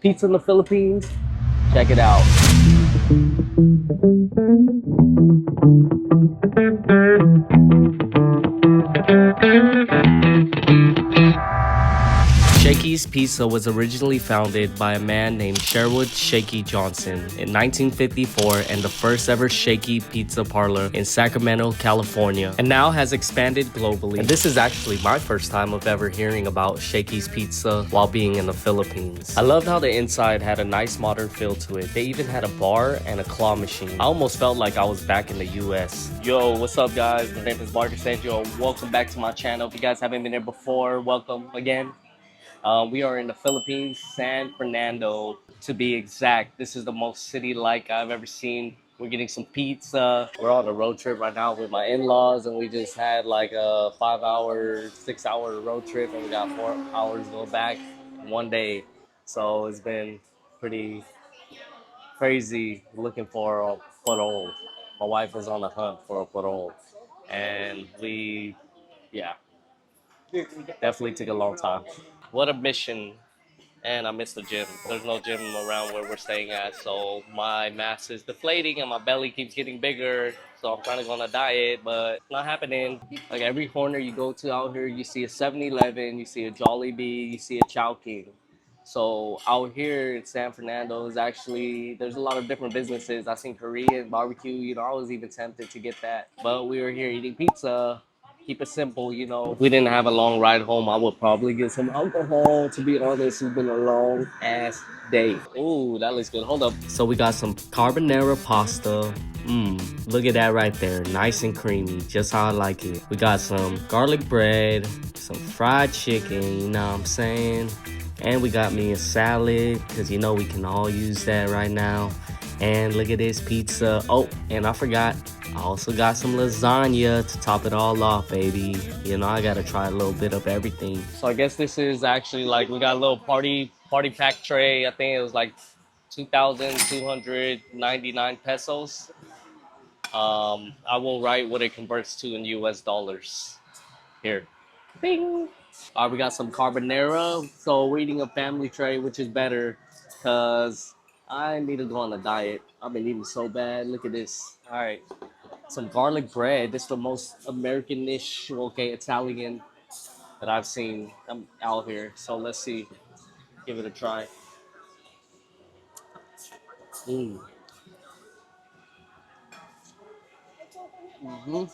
pizza in the Philippines? Check it out. Shakey's Pizza was originally founded by a man named Sherwood Shakey Johnson in 1954 and the first ever Shakey Pizza Parlor in Sacramento, California, and now has expanded globally. And this is actually my first time of ever hearing about Shakey's Pizza while being in the Philippines. I loved how the inside had a nice modern feel to it. They even had a bar and a claw machine. I almost felt like I was back in the US. Yo, what's up guys? My name is MarquesAngel. Welcome back to my channel. If you guys haven't been there before, welcome again. We are in the Philippines, San Fernando to be exact. This is the most city-like I've ever seen. We're getting some pizza. We're on a road trip right now with my in-laws, and we just had like a 5-hour, 6-hour road trip, and we got 4 hours to go back in one day. So it's been pretty crazy looking for a parole. My wife is on the hunt for a parole, and yeah, definitely took a long time. What a mission. And I miss the gym. There's no gym around where we're staying at, so my mass is deflating and my belly keeps getting bigger. So I'm trying to go on a diet, but it's not happening. Like every corner you go to out here, you see a 7-Eleven, you see a Jollibee, you see a Chowking. So out here in San Fernando is actually, there's a lot of different businesses. I seen Korean barbecue, I was even tempted to get that. But we were here eating pizza. Keep it simple, If we didn't have a long ride home, I would probably get some alcohol. To be honest, it's been a long ass day. Ooh, that looks good. Hold up. So we got some carbonara pasta. Look at that right there. Nice and creamy, just how I like it. We got some garlic bread, some fried chicken, you know what I'm saying? And we got me a salad, because we can all use that right now. And look at this pizza. Oh, and I forgot, I also got some lasagna to top it all off, baby. I gotta try a little bit of everything. So I guess this is actually like, we got a little party pack tray. I think it was like 2,299 pesos. I will write what it converts to in US dollars. Here. Bing. All right, we got some carbonara. So we're eating a family tray, which is better because I need to go on a diet. I've been eating so bad. Look at this. All right, some garlic bread. This is the most American-ish, okay, Italian that I've seen out here. So let's see. Give it a try. Mm. Mm-hmm.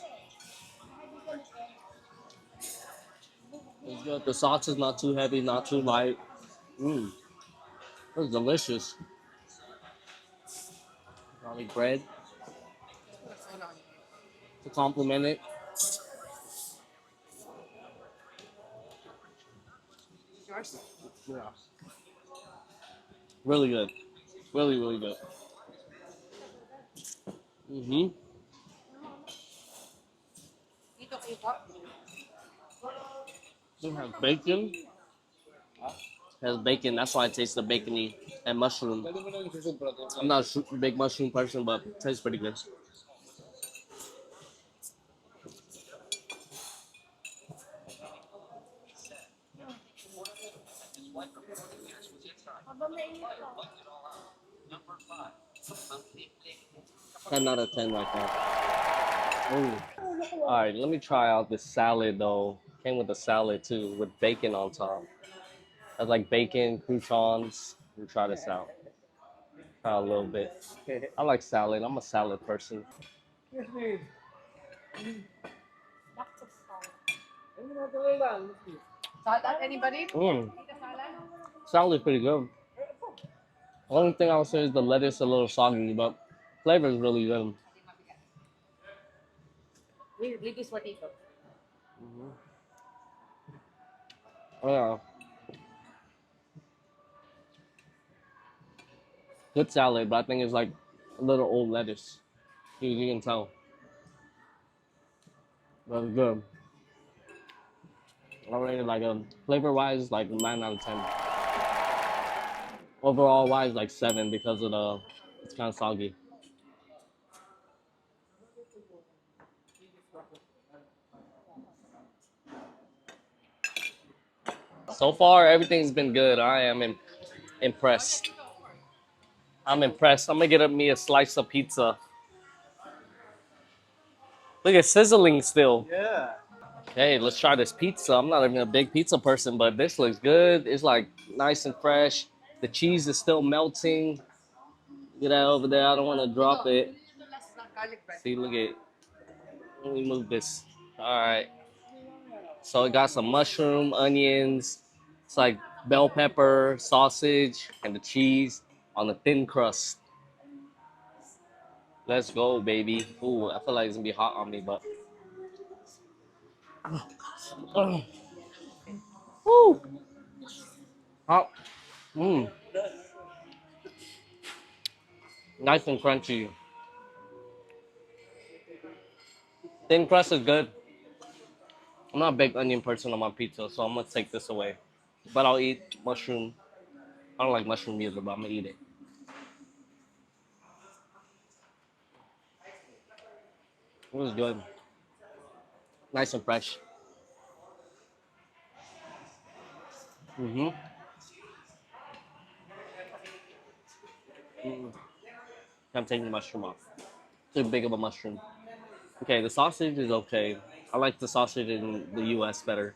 It's good. The sauce is not too heavy, not too light. Mmm. It's delicious. Garlic bread to complement it. Yeah. Really good. Really, really good. Mm-hmm. It has bacon. Has bacon. That's why it tastes the bacony and mushroom. I'm not a big mushroom person, but it tastes pretty good. Ten out of 10 right there. Ooh. All right, let me try out this salad though. Came with a salad too, with bacon on top. That's like bacon, croutons. Let me try this out. Try a little bit. I like salad. I'm a salad person. Mm. Salad pretty good. Only thing I would say is the lettuce a little soggy, but flavor is really good. Mhm. Oh yeah, good salad, but I think it's like a little old lettuce. You can tell, but it's good. I rate it like flavor wise, like 9 out of 10. Overall wise, like 7 because of it's kind of soggy. So far, everything's been good. I am Impressed. I'm impressed. I'm gonna get me a slice of pizza. Look, it's sizzling still. Yeah. Okay, let's try this pizza. I'm not even a big pizza person, but this looks good. It's like nice and fresh. The cheese is still melting. Get that over there. I don't want to drop it. See, look at. Let me move this. All right. So it got some mushroom, onions. It's like bell pepper, sausage, and the cheese on the thin crust. Let's go, baby. Ooh, I feel like it's gonna be hot on me, but. Woo! Hot. Mmm. Nice and crunchy. Thin crust is good. I'm not a big onion person on my pizza, so I'm gonna take this away. But I'll eat mushroom. I don't like mushroom either, but I'm gonna eat it. It was good. Nice and fresh. Mm-hmm. Mm. I'm taking the mushroom off. Too big of a mushroom. Okay, the sausage is okay. I like the sausage in the US better.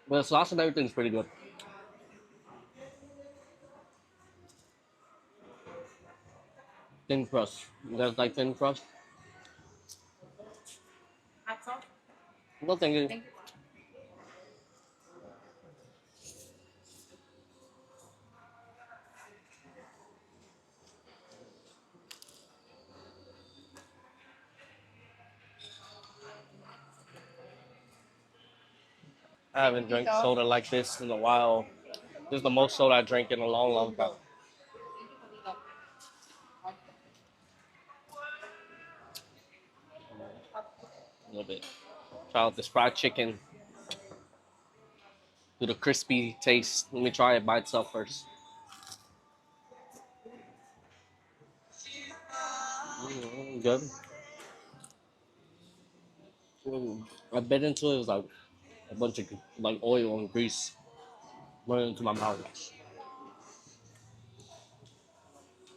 But the sauce and everything's pretty good. Thin crust. You guys like thin crust? No, thank you. I haven't drank soda like this in a while. This is the most soda I drank in a long, long time. A little bit. Try out this fried chicken. Do the crispy taste. Let me try it by itself first. Good. I bit into it. It was like a bunch of like oil and grease running into my mouth.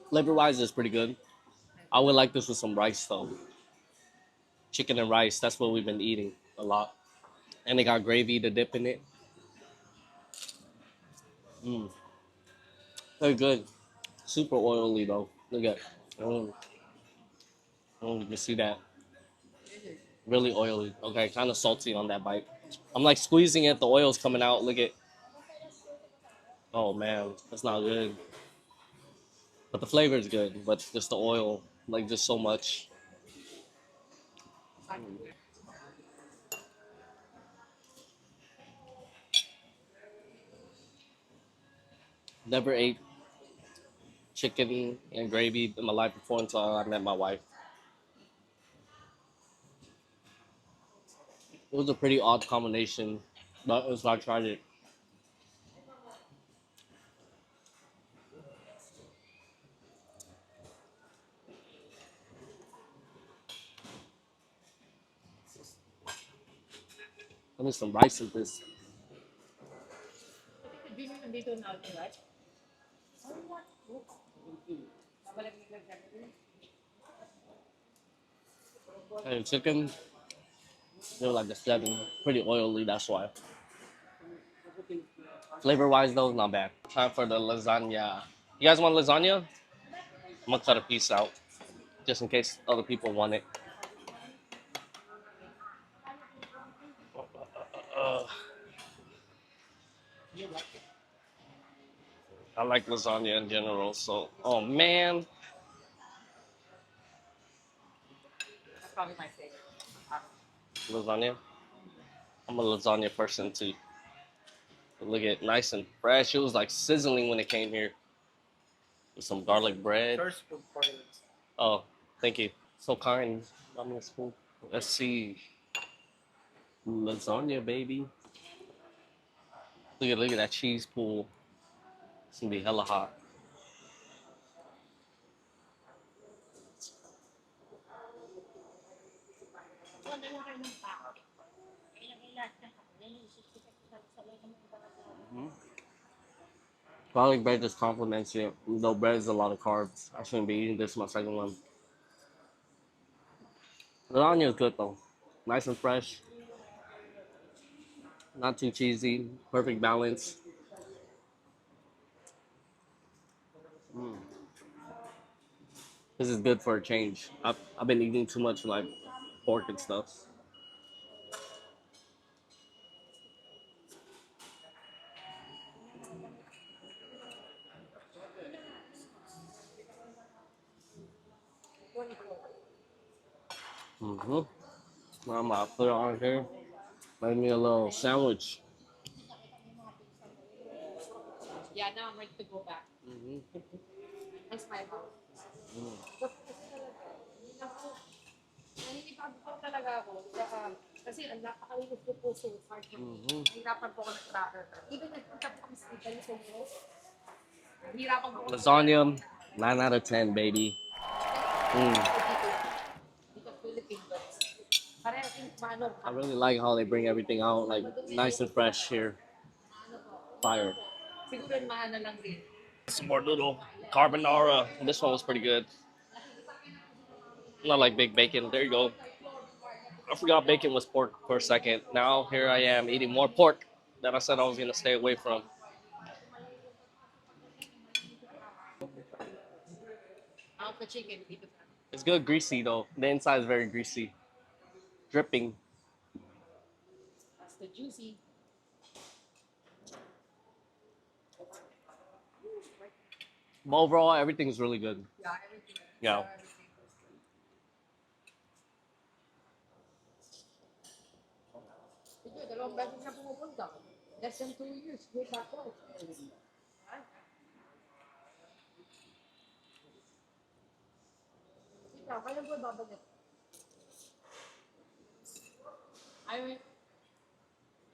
Flavor wise, it's pretty good. I would like this with some rice though. Chicken and rice. That's what we've been eating a lot. And they got gravy to dip in it. Mm, very good. Super oily though. Look at. Mm, you can see that. Really oily. Okay, kind of salty on that bite. I'm like squeezing it. The oil's coming out. Look at. Oh man, that's not good. But the flavor is good. But just the oil, like just so much. Never ate chicken and gravy in my life before until I met my wife. It was a pretty odd combination, but as I tried it, I need some rice with this. And chicken, they were like the seven, pretty oily. That's why. Flavor wise, though, not bad. Time for the lasagna. You guys want lasagna? I'm gonna cut a piece out just in case other people want it. Uh, I like lasagna in general, so oh man, lasagna. I'm a lasagna person too. Look at nice and fresh. It was like sizzling when it came here with some garlic bread. Oh, thank you. So kind. I'm in school. Let's see. Lasagna, baby. Look at that cheese pool. It's gonna be hella hot. Garlic bread just complements it. Though bread is a lot of carbs. I shouldn't be eating this my second one. Lasagna is good though. Nice and fresh. Not too cheesy. Perfect balance. This is good for a change. I've been eating too much like pork and stuff. Mm-hmm. Now I'm gonna put it on here. Make me a little sandwich. Yeah, now I'm ready to go back. Mm-hmm. It's my house. Naninibago po talaga ako. Kasi ang napakalinis ko po so far. Mm-hmm. Nahirapan po ako nag-tracker. Even nagpunta po kami sa Italy sa US, nahirapan po ako Lasagna, 9 out of 10, baby. Mm. dito Philippines. Pareho yung mano. I really like how they bring everything out like nice and fresh here. Fire. Siguro yung maano lang din. Some more little carbonara. This one was pretty good. Not like big bacon. There you go. I forgot bacon was pork for a second. Now here I am eating more pork that I said I was gonna stay away from. Out the chicken, dito pa. It's good greasy though. The inside is very greasy. Dripping. That's the juicy. But overall, everything's really good. Yeah, everything. Yeah. Ito, dalawang beses na pumupunta. Less than 2 years. Wait, ako. Ikaw, kailan po babalik? Ayaw,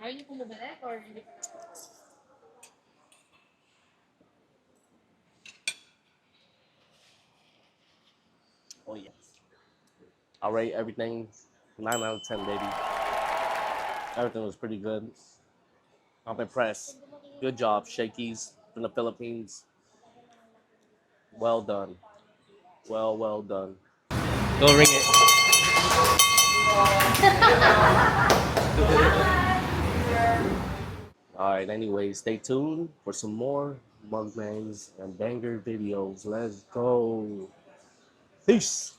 ayaw niyo po mabalik or hindi? Oh yeah. I rate everything 9 out of 10, baby. Everything was pretty good. I'm impressed. Good job, Shakey's from the Philippines. Well done. Well done. Go ring it. Alright, anyway, stay tuned for some more mukbangs and banger videos. Let's go. Peace.